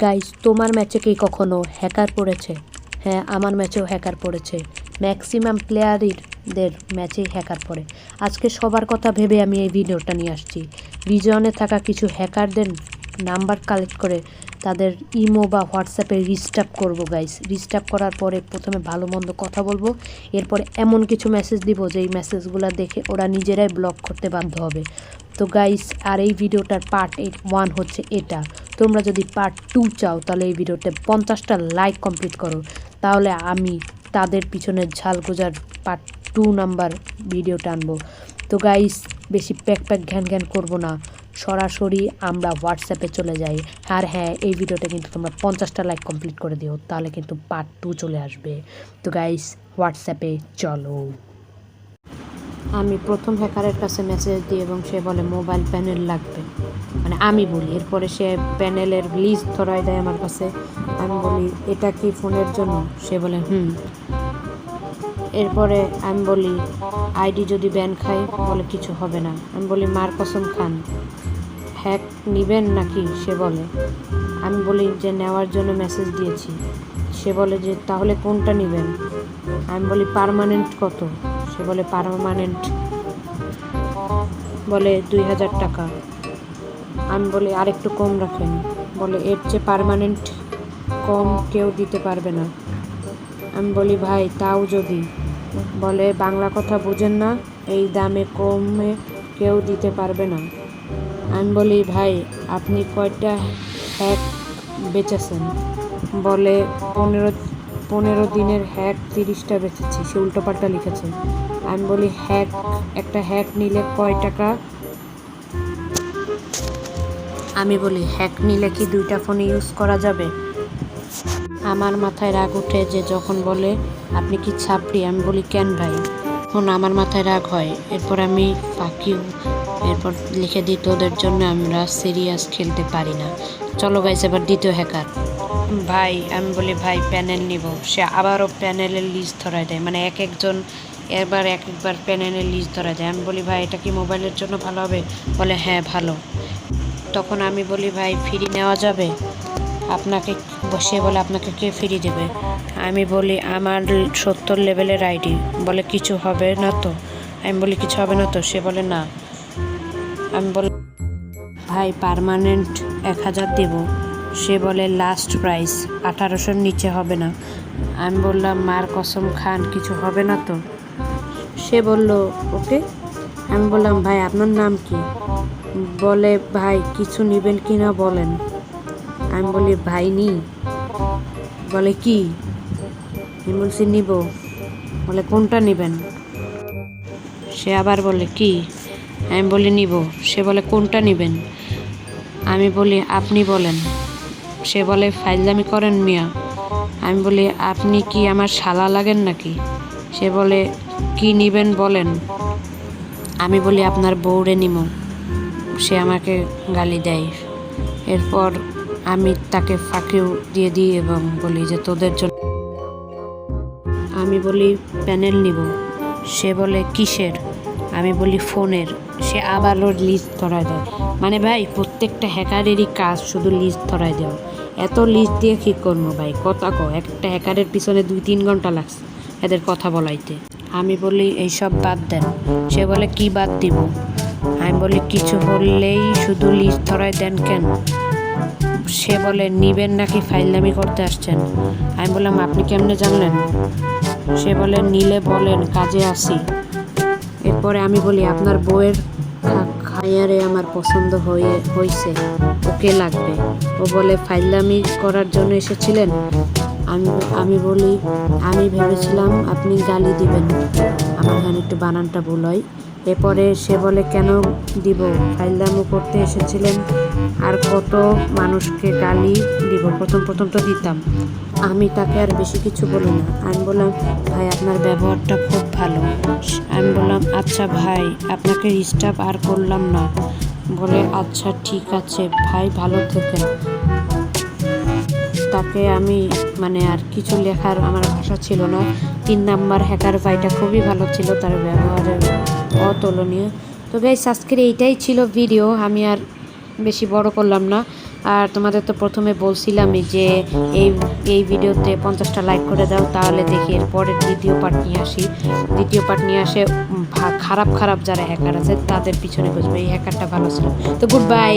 Guys, তোমার ম্যাচে কি কখনো হ্যাকার পড়েছে? হ্যাঁ, আমার ম্যাচেও হ্যাকার পড়েছে। ম্যাক্সিমাম প্লেয়ারদের ম্যাচেই হ্যাকার পড়ে। আজকে সবার কথা ভেবে আমি এই ভিডিওটা নিয়ে আসছি। রিজনে থাকা কিছু হ্যাকারদের নাম্বার কালেক্ট করে তাদের ইমো বা হোয়াটসঅ্যাপে রিস্টার্ট করবো গাইস। রিস্টার্ট করার পরে প্রথমে ভালো মন্দ কথা বলবো, এরপরে এমন কিছু মেসেজ দিব যেই মেসেজগুলো দেখে ওরা নিজেরাই ব্লক করতে বাধ্য হবে। তো গাইস, আর এই ভিডিওটার পার্ট 1 হচ্ছে এটা। তোমরা যদি পার্ট 2 চাও তাহলে এই ভিডিওতে 50টা লাইক কমপ্লিট করো, তাহলে আমি তাদের পিছনে ঝাল গোজার পার্ট 2 নাম্বার ভিডিওটা আনবো। তো গাইস, বেশি প্যাক ঘ্যান করবো না, সরাসরি আমরা হোয়াটসঅ্যাপে চলে যাই। আর হ্যাঁ, এই ভিডিওটা কিন্তু তোমরা 50টা লাইক কমপ্লিট করে দিও, তাহলে কিন্তু পার্ট 2 চলে আসবে। তো গাইস, হোয়াটসঅ্যাপে চলো। আমি প্রথম হ্যাকারের কাছে মেসেজ দিই এবং সে বলে মোবাইল প্যানেল লাগবে, মানে আমি বলি। এরপরে সে প্যানেলের লিস্ট ধরায় দেয় আমার কাছে। আমি বলি এটা কি ফোনের জন্য? সে বলে এরপরে আমি বলি আইডি যদি ব্যান খায়? বলে কিছু হবে না। আমি বলি মার কসম খান, হ্যাক নিবেন নাকি? সে বলে। আমি বলি যে নেওয়ার জন্য মেসেজ দিয়েছি। সে বলে যে তাহলে কোনটা নেবেন? আমি বলি পার্মানেন্ট কত? সে বলে পার্মানেন্ট বলে 2000 টাকা। আমি বলি আরেকটু কম রাখেন। বলে এর চেয়ে পার্মানেন্ট কম কেউ দিতে পারবে না। আমি বলি ভাই তাও যদি? বলে বাংলা কথা বুঝেন না, এই দামে কমে কেউ দিতে পারবে না। আমি বলি ভাই আপনি কয়টা হ্যাক বেচেছেন? বলে 15 দিনের হ্যাক 30টা বেচেছি। সে উল্টোপাল্টা লিখেছে। আমি বলি একটা হ্যাক নিলে কয় টাকা? আমি বলি হ্যাক নিলে কি 2টা ফোনে ইউজ করা যাবে? আমার মাথায় রাগ উঠে যে যখন বলে আপনি কি ছাপড়ি। আমি বলি কেন ভাই? এখন আমার মাথায় রাগ হয়। এরপর আমি ফাঁকিও এরপর লিখে দিই তোদের জন্য আমরা সিরিয়াস খেলতে পারি না। চলো গাইস, এবার দ্বিতীয় হ্যাকার। ভাই আমি বলি ভাই প্যানেল নিব। সে আবারও প্যানেলের লিস্ট ধরায় দেয়, মানে একজন একবার প্যানেলের লিস্ট ধরায় দেয়। আমি বলি ভাই এটা কি মোবাইলের জন্য ভালো হবে? বলে হ্যাঁ ভালো। তখন আমি বলি ভাই ফ্রি নেওয়া যাবে? আপনাকে সে বলে আপনাকে কে ফ্রি দেবে? আমি বলি আমার 70 লেভেলের আইডি। বলে কিছু হবে না তো? আমি বলি কিছু হবে না তো? সে বলে না। আমি বলি ভাই পার্মানেন্ট 1000 দেব। সে বলে লাস্ট প্রাইস 1800-র নিচে হবে না। আমি বললাম মার কসম খান কিছু হবে না তো? সে বলল ওকে। আমি বললাম ভাই আপনার নাম কি? বলে ভাই কিছু নেবেন কি না বলেন। আমি বলি ভাই নি। বলে কি? আমি বলছি নিব। বলে কোনটা নেবেন? সে আবার বলে কি? আমি বলি নিব। সে বলে কোনটা নেবেন? আমি বলি আপনি বলেন। সে বলে ফাইজলামি করেন মিয়া। আমি বলি আপনি কি আমার শালা লাগেন নাকি? সে বলে কি নিবেন বলেন। আমি বলি আপনার বউরে নিব। সে আমাকে গালি দেয়। এরপর আমি তাকে ফাঁকিও দিয়ে দিই এবং বলি যে তোদের জন্য। আমি বলি প্যানেল নিব। সে বলে কিসের? আমি বলি ফোনের। সে আবার ওর লিস্ট ধরায় দেয়। মানে ভাই প্রত্যেকটা হ্যাকারেরই কাজ শুধু লিস্ট ধরায় দেওয়া। এত লিস্ট দিয়ে কী করবো ভাই? কথা কো, একটা হ্যাকারের পিছনে 2-3 ঘন্টা লাগছে এদের কথা বলাইতে। আমি বলি এইসব বাদ দেন। সে বলে কি বাদ দিব? আমি বলি কিছু হলেই শুধু লিস্ট ধরায় দেন কেন? সে বলে নিবেন নাকি ফাইজলামি করতে আসছেন? আমি বললাম আপনি কেমনে জানলেন? সে বলে নিলে বলেন, কাজে আসি। এরপরে আমি বলি আপনার বউয়ের খায়ারে আমার পছন্দ হয়েছে, ওকে লাগবে। ও বলে ফাইজলামি করার জন্য এসেছিলেন? আমি বলি আমি ভেবেছিলাম আপনি গালি দিবেন। আমার এখানে একটু বানানটা ভুল হয়। এরপরে সে বলে কেন দিব? ফাইজলামি করতে এসেছিলেন। আর কত মানুষকে গালি দিব? প্রথম তো দিতাম। আমি তাকে আর বেশি কিছু বলি না। আমি বললাম ভাই আপনার ব্যবহারটা খুব ভালো। আমি বললাম আচ্ছা ভাই আপনাকে ডিস্টার্ব আর করলাম না। বলে আচ্ছা ঠিক আছে ভাই, ভালো থেকেন। তাকে আমি মানে আর কিছু লেখার আমার ভাষা ছিল না। 3 নাম্বার হ্যাকার ভাইটা খুবই ভালো ছিল, তার ব্যবহারের অতুলনীয়। তো গাইস, আজকের এইটাই ছিল ভিডিও। আমি আর বেশি বড় করলাম না। আর তোমাদের তো প্রথমে বলছিলামই যে এই এই ভিডিওতে 50টা লাইক করে দাও, তাহলে দেখি এর পরের দ্বিতীয় পার্ট নিয়ে আসি। দ্বিতীয় পার্ট নিয়ে আসে খারাপ খারাপ যারা হ্যাকার আছে তাদের পিছনে বসবে। এই হ্যাকারটা ভালো ছিল। তো গুড বাই।